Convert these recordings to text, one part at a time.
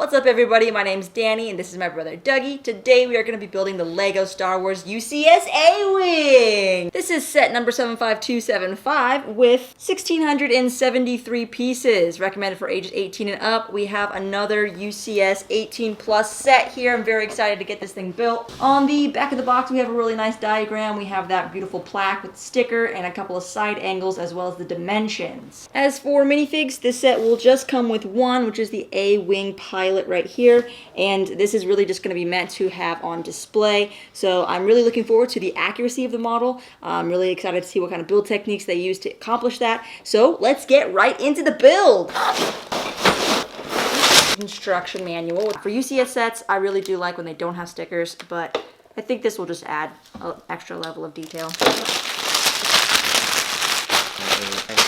What's up everybody, my name's Danny and this is my brother Dougie. Today we are going to be building the LEGO Star Wars UCS A-Wing. This is set number 75275 with 1,673 pieces, recommended for ages 18 and up. We have another UCS 18 plus set here. I'm very excited to get this thing built. On the back of the box we have a really nice diagram. We have that beautiful plaque with the sticker and a couple of side angles as well as the dimensions. As for minifigs, this set will just come with one, which is the A-Wing pilot right here, and this is really just going to be meant to have on display. So I'm really looking forward to the accuracy of the model. I'm really excited to see what kind of build techniques they use to accomplish that. So let's get right into the build. Instruction manual. For UCS sets, I really do like when they don't have stickers, but I think this will just add an extra level of detail.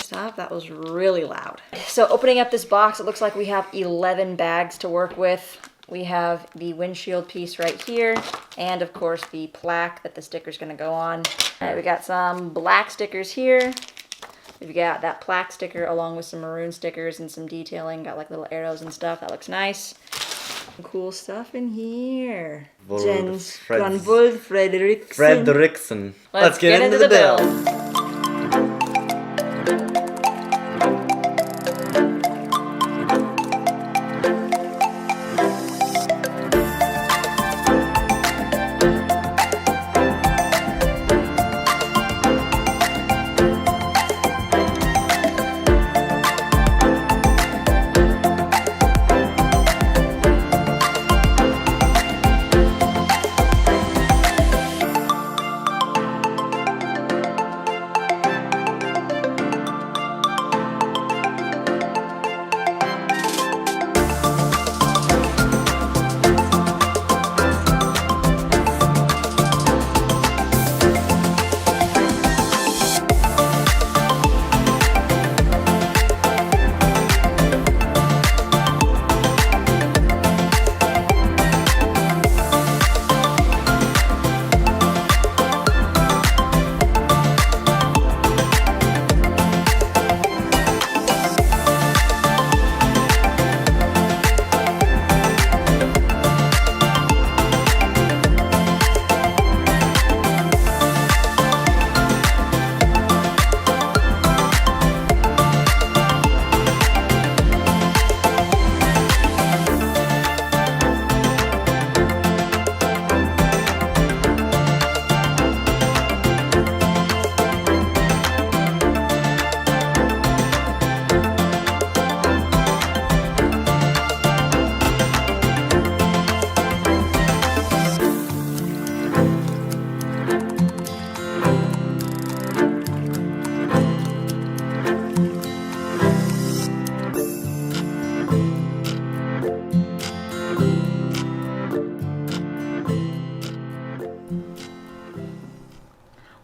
Stop, that was really loud. So opening up this box, it looks like we have 11 bags to work with. We have the windshield piece right here, and of course the plaque that the sticker's gonna go on. All right, we got some black stickers here. We've got that plaque sticker along with some maroon stickers and some detailing. Got like little arrows and stuff. That looks nice. Some cool stuff in here. Jens Granvold Fredriksson. Let's get into the build.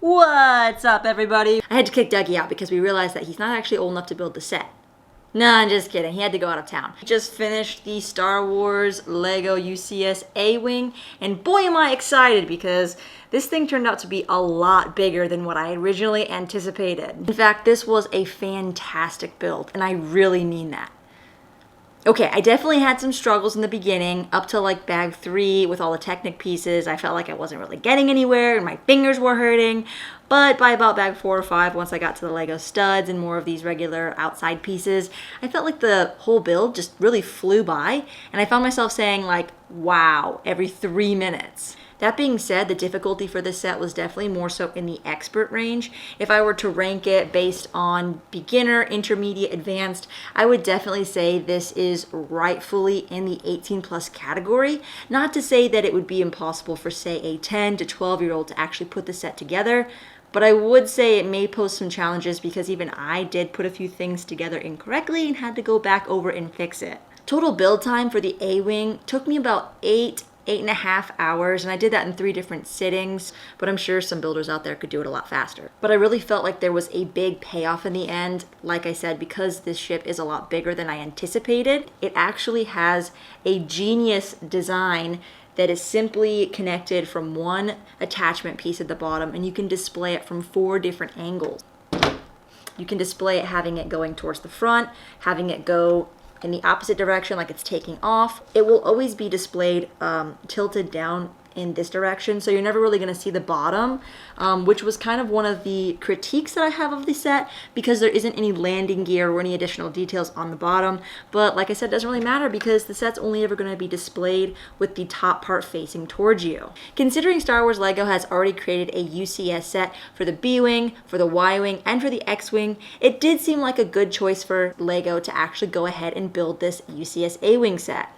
What's up everybody? I had to kick Dougie out because we realized that he's not actually old enough to build the set. No, I'm just kidding. He had to go out of town. Just finished the Star Wars LEGO UCS A-Wing, and boy am I excited because this thing turned out to be a lot bigger than what I originally anticipated. In fact, this was a fantastic build, and I really mean that. Okay, I definitely had some struggles in the beginning, up to like bag 3 with all the Technic pieces. I felt like I wasn't really getting anywhere and my fingers were hurting. But by about bag 4 or 5, once I got to the LEGO studs and more of these regular outside pieces, I felt like the whole build just really flew by. And I found myself saying like, wow, every 3 minutes. That being said, the difficulty for this set was definitely more so in the expert range. If I were to rank it based on beginner, intermediate, advanced, I would definitely say this is rightfully in the 18 plus category. Not to say that it would be impossible for say a 10 to 12-year-old to actually put the set together, but I would say it may pose some challenges because even I did put a few things together incorrectly and had to go back over and fix it. Total build time for the A-Wing took me about 8.5 hours, and I did that in 3 different sittings, but I'm sure some builders out there could do it a lot faster. But I really felt like there was a big payoff in the end. Like I said, because this ship is a lot bigger than I anticipated, it actually has a genius design that is simply connected from one attachment piece at the bottom, and you can display it from 4 different angles. You can display it having it going towards the front, having it go in the opposite direction, like it's taking off. It will always be displayed tilted down in this direction, so you're never really going to see the bottom, which was kind of one of the critiques that I have of the set, because there isn't any landing gear or any additional details on the bottom. But like I said, it doesn't really matter because the set's only ever going to be displayed with the top part facing towards you. Considering Star Wars Lego has already created a UCS set for the B-Wing, for the Y-Wing, and for the X-Wing, it did seem like a good choice for Lego to actually go ahead and build this UCS A-Wing set.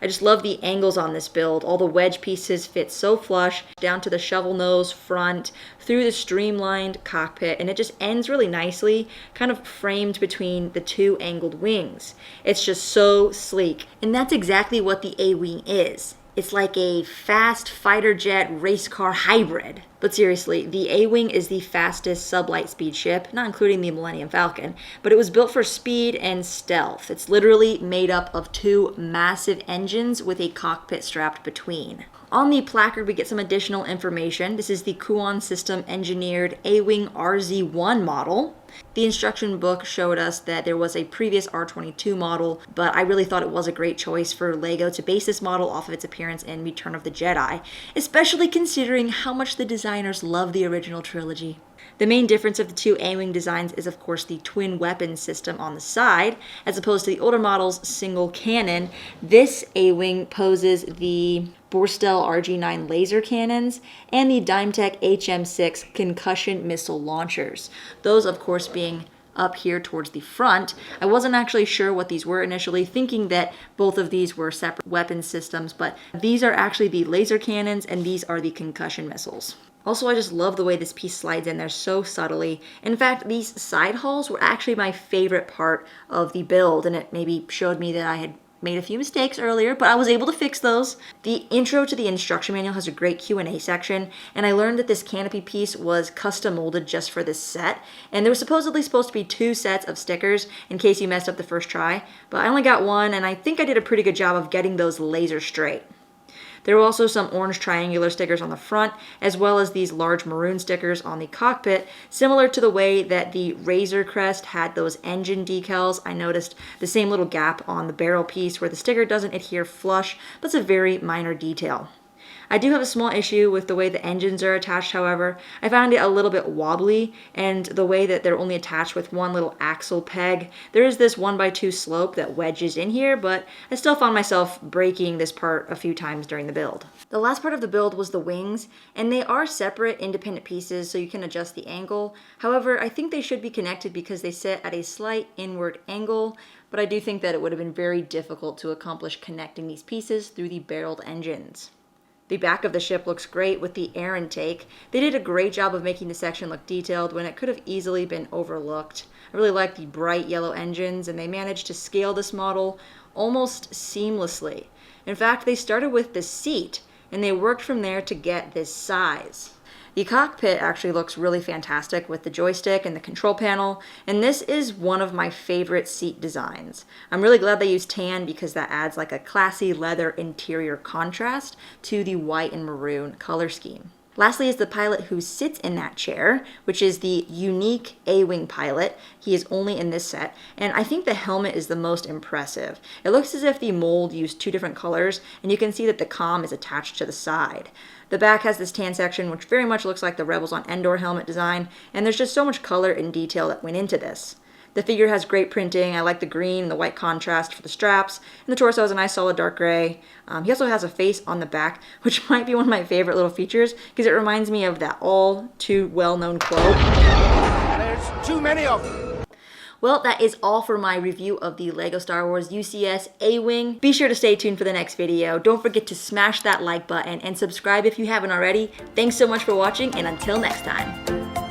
I just love the angles on this build. All the wedge pieces fit so flush, down to the shovel nose front, through the streamlined cockpit, and it just ends really nicely, kind of framed between the two angled wings. It's just so sleek. And that's exactly what the A-Wing is. It's like a fast fighter jet race car hybrid. But seriously, the A-Wing is the fastest sublight speed ship, not including the Millennium Falcon, but it was built for speed and stealth. It's literally made up of two massive engines with a cockpit strapped between. On the placard, we get some additional information. This is the Kuon System engineered A-Wing RZ-1 model. The instruction book showed us that there was a previous R22 model, but I really thought it was a great choice for Lego to base this model off of its appearance in Return of the Jedi, especially considering how much the designers love the original trilogy. The main difference of the two A-Wing designs is, of course, the twin weapon system on the side. As opposed to the older model's single cannon, this A-Wing poses the Borstel RG-9 laser cannons and the Dymetech HM6 concussion missile launchers. Those, of course, being up here towards the front. I wasn't actually sure what these were initially, thinking that both of these were separate weapon systems, but these are actually the laser cannons and these are the concussion missiles. Also, I just love the way this piece slides in there so subtly. In fact, these side hulls were actually my favorite part of the build, and it maybe showed me that I had made a few mistakes earlier, but I was able to fix those. The intro to the instruction manual has a great Q&A section, and I learned that this canopy piece was custom molded just for this set, and there was supposedly supposed to be 2 sets of stickers in case you messed up the first try, but I only got 1, and I think I did a pretty good job of getting those laser straight. There were also some orange triangular stickers on the front, as well as these large maroon stickers on the cockpit, similar to the way that the Razor Crest had those engine decals. I noticed the same little gap on the barrel piece where the sticker doesn't adhere flush, but it's a very minor detail. I do have a small issue with the way the engines are attached, however. I found it a little bit wobbly, and the way that they're only attached with one little axle peg. There is this 1x2 slope that wedges in here, but I still found myself breaking this part a few times during the build. The last part of the build was the wings, and they are separate independent pieces so you can adjust the angle. However, I think they should be connected because they sit at a slight inward angle, but I do think that it would have been very difficult to accomplish connecting these pieces through the barreled engines. The back of the ship looks great with the air intake. They did a great job of making the section look detailed when it could have easily been overlooked. I really like the bright yellow engines, and they managed to scale this model almost seamlessly. In fact, they started with the seat, and they worked from there to get this size. The cockpit actually looks really fantastic with the joystick and the control panel, and this is one of my favorite seat designs. I'm really glad they used tan because that adds like a classy leather interior contrast to the white and maroon color scheme. Lastly is the pilot who sits in that chair, which is the unique A-Wing pilot. He is only in this set, and I think the helmet is the most impressive. It looks as if the mold used 2 different colors, and you can see that the comm is attached to the side. The back has this tan section, which very much looks like the Rebels on Endor helmet design, and there's just so much color and detail that went into this. The figure has great printing. I like the green and the white contrast for the straps, and the torso is a nice solid dark gray. He also has a face on the back, which might be one of my favorite little features because it reminds me of that all too well-known quote. There's too many of them. Well, that is all for my review of the LEGO Star Wars UCS A-Wing. Be sure to stay tuned for the next video. Don't forget to smash that like button and subscribe if you haven't already. Thanks so much for watching, and until next time.